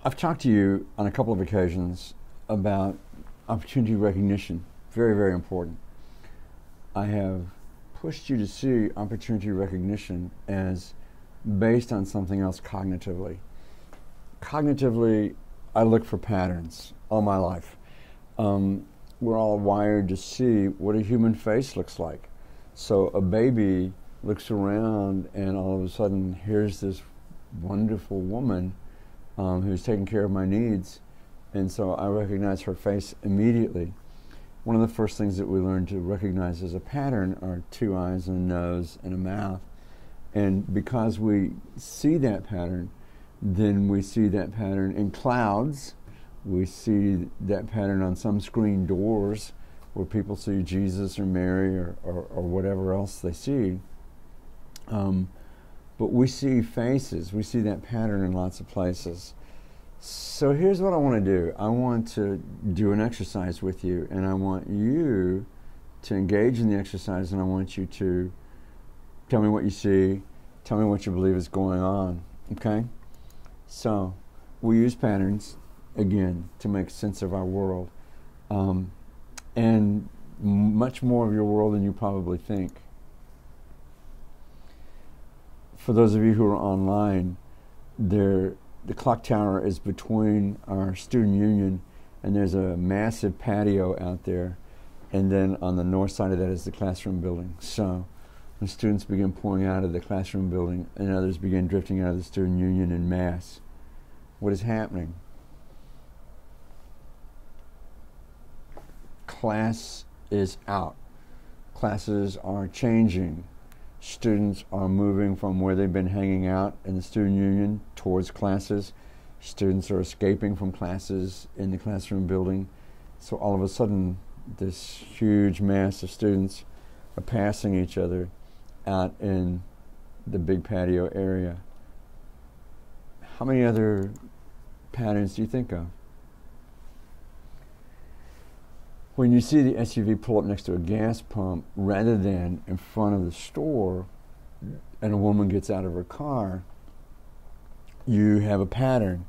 I've talked to you on a couple of occasions about opportunity recognition. Very, very important. I have pushed you to see opportunity recognition as based on something else cognitively. Cognitively, I look for patterns all my life. We're all wired to see what a human face looks like. So a baby looks around and all of a sudden here's this wonderful woman who's taking care of my needs, and so I recognize her face immediately. One of the first things that we learn to recognize as a pattern are two eyes and a nose and a mouth. And because we see that pattern, then we see that pattern in clouds. We see that pattern on some screen doors where people see Jesus or Mary or whatever else they see. But we see faces. We see that pattern in lots of places. So here's what I want to do. I want to do an exercise with you, and I want you to engage in the exercise, and I want you to tell me what you see, tell me what you believe is going on, okay? So we use patterns, again, to make sense of our world, and much more of your world than you probably think. For those of you who are online, the clock tower is between our student union, and there's a massive patio out there, and then on the north side of that is the classroom building. So when students begin pouring out of the classroom building and others begin drifting out of the student union en masse, what is happening? Class is out. Classes are changing. Students are moving from where they've been hanging out in the student union towards classes. Students are escaping from classes in the classroom building. So all of a sudden, this huge mass of students are passing each other out in the big patio area. How many other patterns do you think of? When you see the SUV pull up next to a gas pump rather than in front of the store, and a woman gets out of her car, you have a pattern.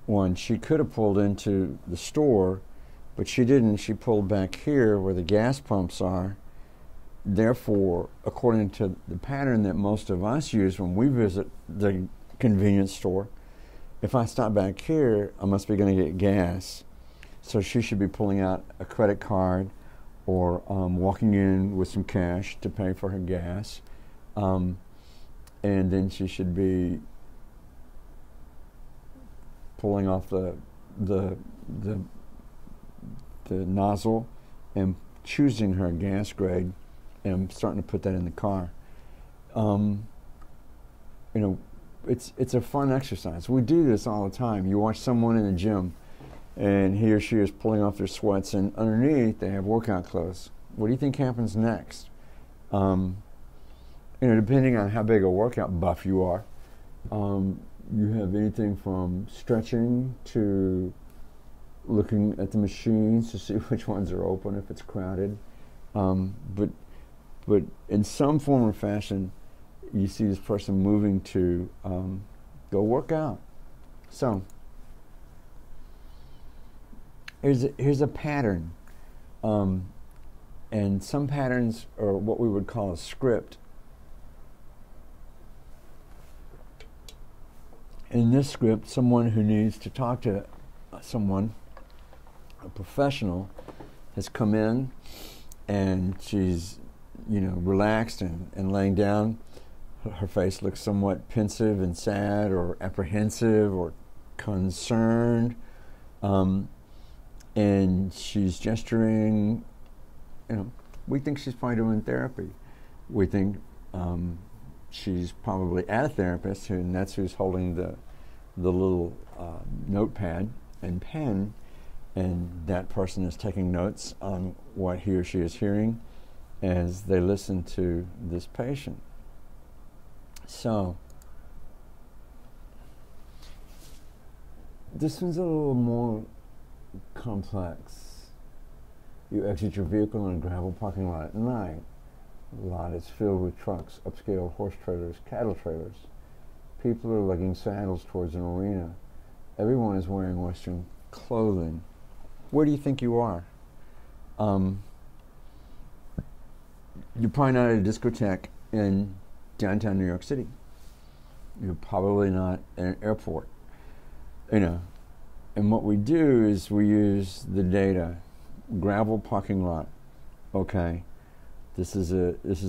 One, she could have pulled into the store, but she didn't. She pulled back here where the gas pumps are. Therefore, according to the pattern that most of us use when we visit the convenience store, if I stop back here, I must be going to get gas. So she should be pulling out a credit card or walking in with some cash to pay for her gas. And then she should be pulling off the nozzle and choosing her gas grade and starting to put that in the car. It's a fun exercise. We do this all the time. You watch someone in the gym, and he or she is pulling off their sweats, and underneath they have workout clothes. What do you think happens next? Depending on how big a workout buff you are, you have anything from stretching to looking at the machines to see which ones are open if it's crowded. But in some form or fashion, you see this person moving to go work out. So here's a pattern, and some patterns are what we would call a script. In this script, someone who needs to talk to someone, a professional, has come in, and she's relaxed and laying down. Her face looks somewhat pensive and sad or apprehensive or concerned. And she's gesturing. We think she's probably doing therapy. We think she's probably at a therapist, and that's who's holding the little notepad and pen, and that person is taking notes on what he or she is hearing as they listen to this patient. So this one's a little more complex. You exit your vehicle in a gravel parking lot at night. The lot is filled with trucks, upscale horse trailers, cattle trailers. People are lugging saddles towards an arena. everyone is wearing Western clothing. Where do you think you are? You're probably not at a discotheque in downtown New York City. You're probably not at an airport. And what we do is we use the data. Gravel parking lot. Okay. This is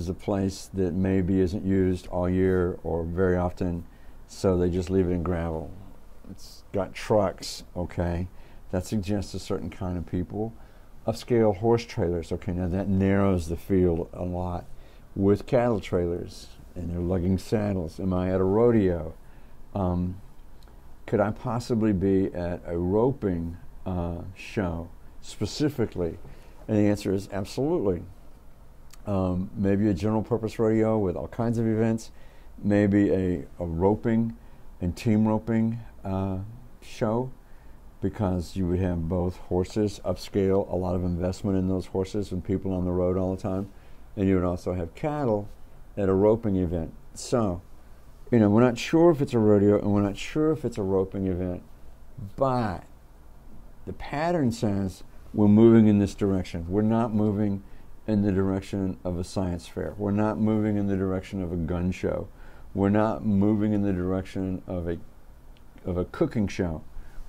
a place that maybe isn't used all year or very often, so they just leave it in gravel. It's got trucks, okay. That suggests a certain kind of people. Upscale horse trailers, okay, now that narrows the field a lot. With cattle trailers, and they're lugging saddles. Am I at a rodeo? Could I possibly be at a roping show specifically? And the answer is absolutely. Maybe a general purpose rodeo with all kinds of events. Maybe a roping and team roping show, because you would have both horses, upscale, a lot of investment in those horses and people on the road all the time. And you would also have cattle at a roping event. So, we're not sure if it's a rodeo and we're not sure if it's a roping event, but the pattern says we're moving in this direction. We're not moving in the direction of a science fair. We're not moving in the direction of a gun show. We're not moving in the direction of a cooking show.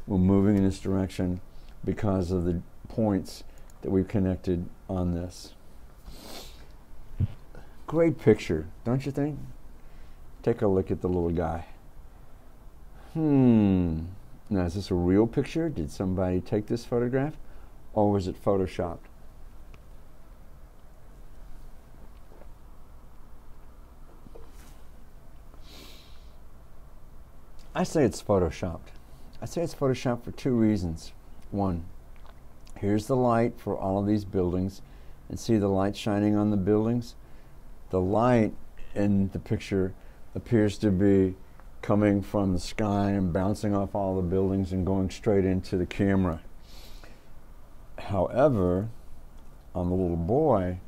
We're moving in this direction because of the points that we've connected on this. Great picture, don't you think? Take a look at the little guy. Now, is this a real picture? Did somebody take this photograph? Or was it photoshopped? I say it's photoshopped. I say it's photoshopped for two reasons. One, here's the light for all of these buildings, and see the light shining on the buildings? The light in the picture appears to be coming from the sky and bouncing off all the buildings and going straight into the camera. However, on the little boy,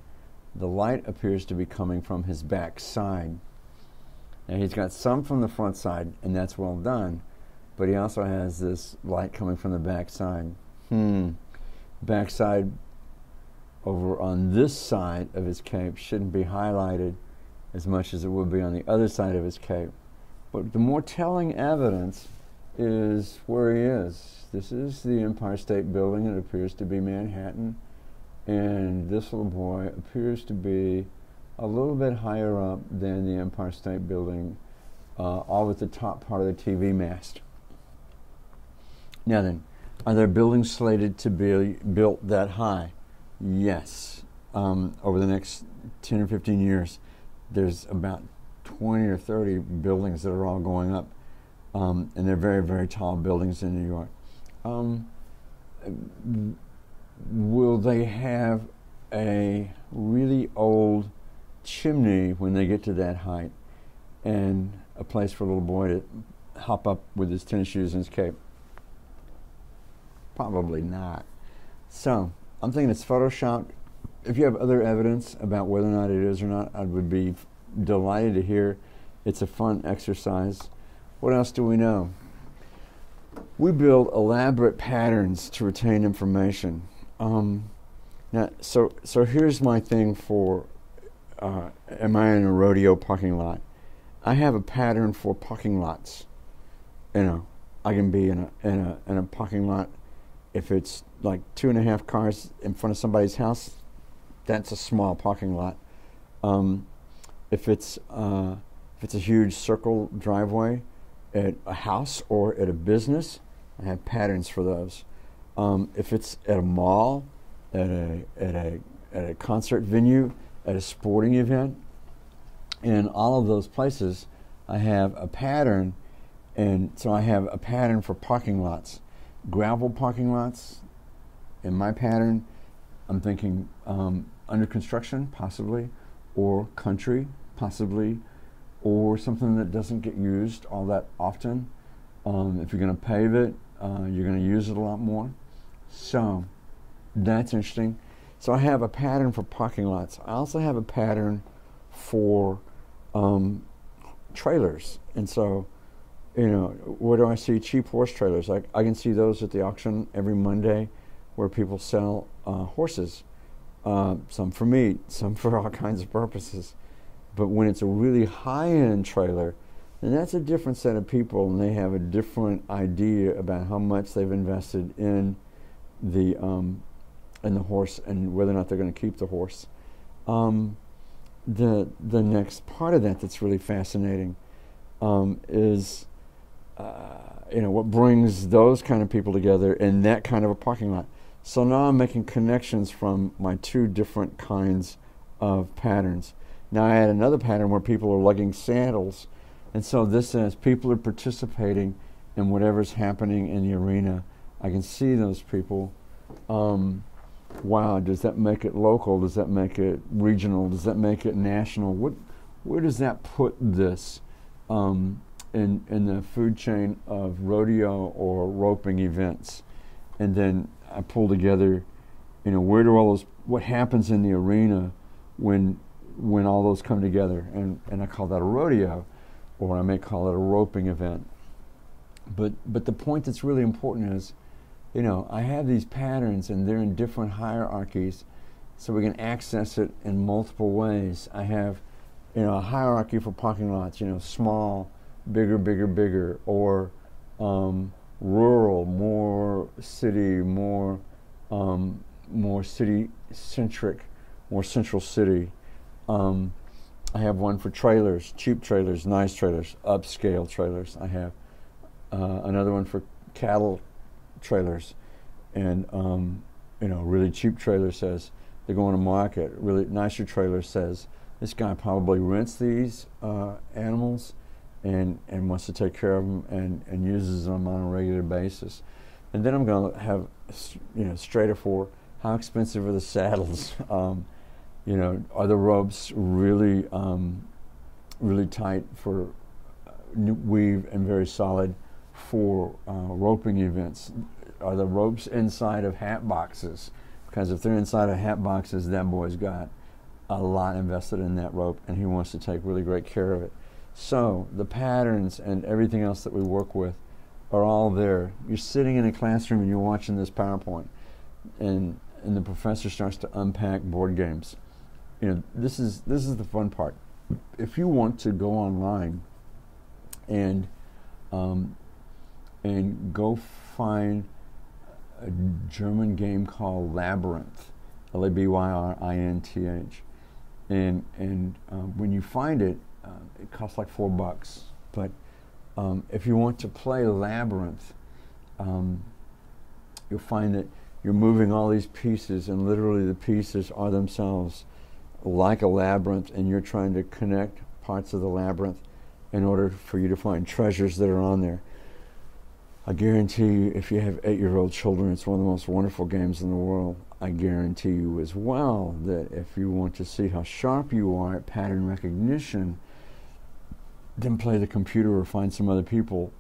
the light appears to be coming from his back side. Now, he's got some from the front side, and that's well done, but he also has this light coming from the back side. Back side over on this side of his cape shouldn't be highlighted as much as it would be on the other side of his cape. But the more telling evidence is where he is. This is the Empire State Building. It appears to be Manhattan. And this little boy appears to be a little bit higher up than the Empire State Building, all at the top part of the TV mast. Now then, are there buildings slated to be built that high? Yes. Over the next 10 or 15 years, there's about 20 or 30 buildings that are all going up, and they're very, very tall buildings in New York. Will they have a really old chimney when they get to that height, and a place for a little boy to hop up with his tennis shoes and his cape? Probably not. So I'm thinking it's photoshopped. If you have other evidence about whether or not it is or not, I would be delighted to hear. It's a fun exercise. What else do we know? We build elaborate patterns to retain information. Now, so here's my thing for, am I in a rodeo parking lot? I have a pattern for parking lots. I can be in a parking lot. If it's like 2.5 cars in front of somebody's house, that's a small parking lot. If it's a huge circle driveway at a house or at a business, I have patterns for those. If it's at a mall, at a concert venue, at a sporting event, in all of those places, I have a pattern, and so I have a pattern for parking lots. Gravel parking lots, in my pattern, I'm thinking under construction, possibly, or country, possibly, or something that doesn't get used all that often. If you're going to pave it, you're going to use it a lot more. So that's interesting. So I have a pattern for parking lots. I also have a pattern for trailers. And so where do I see cheap horse trailers? I can see those at the auction every Monday, where people sell horses, some for meat, some for all kinds of purposes. But when it's a really high-end trailer, then that's a different set of people, and they have a different idea about how much they've invested in the horse and whether or not they're going to keep the horse. The next part of that that's really fascinating is what brings those kind of people together in that kind of a parking lot. So now I'm making connections from my two different kinds of patterns. Now I had another pattern where people are lugging sandals, and so this says people are participating in whatever's happening in the arena. I can see those people. Wow, does that make it local? Does that make it regional? Does that make it national? Where does that put this in the food chain of rodeo or roping events? And then I pull together, where do all those, what happens in the arena when all those come together? And I call that a rodeo, or I may call it a roping event. But the point that's really important is, I have these patterns and they're in different hierarchies, so we can access it in multiple ways. I have, a hierarchy for parking lots, small, bigger, bigger, bigger, or rural, more city, more city-centric, more central city. I have one for trailers, cheap trailers, nice trailers, upscale trailers. I have another one for cattle trailers, and really cheap trailer says they're going to market. Really nicer trailer says this guy probably rents these animals and wants to take care of them and uses them on a regular basis. And then I'm going to have straighter for how expensive are the saddles. Are the ropes really really tight for weave and very solid for roping events? Are the ropes inside of hat boxes? Because if they're inside of hat boxes, that boy's got a lot invested in that rope, and he wants to take really great care of it. So the patterns and everything else that we work with are all there. You're sitting in a classroom and you're watching this PowerPoint, and the professor starts to unpack board games. This is the fun part. If you want to go online and go find a German game called Labyrinth, Labyrintth, and when you find it, it costs like $4. But if you want to play Labyrinth, you'll find that you're moving all these pieces, and literally the pieces are themselves like a labyrinth, and you're trying to connect parts of the labyrinth in order for you to find treasures that are on there. I guarantee you, if you have 8-year-old children, it's one of the most wonderful games in the world. I guarantee you as well that if you want to see how sharp you are at pattern recognition, then play the computer or find some other people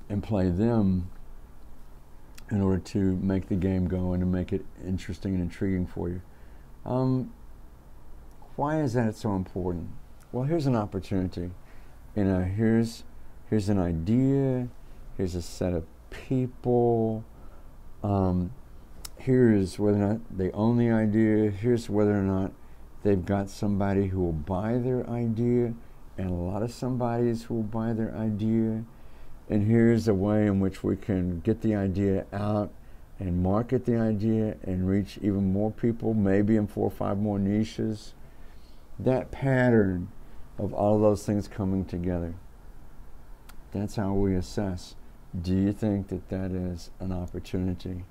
and play them in order to make the game go and to make it interesting and intriguing for you. Why is that so important? Well, here's an opportunity. Here's an idea. Here's a set of people. Here's whether or not they own the idea. Here's whether or not they've got somebody who will buy their idea, and a lot of somebodies who will buy their idea. And here's a way in which we can get the idea out and market the idea and reach even more people, maybe in 4 or 5 more niches. That pattern of all of those things coming together, that's how we assess. Do you think that that is an opportunity?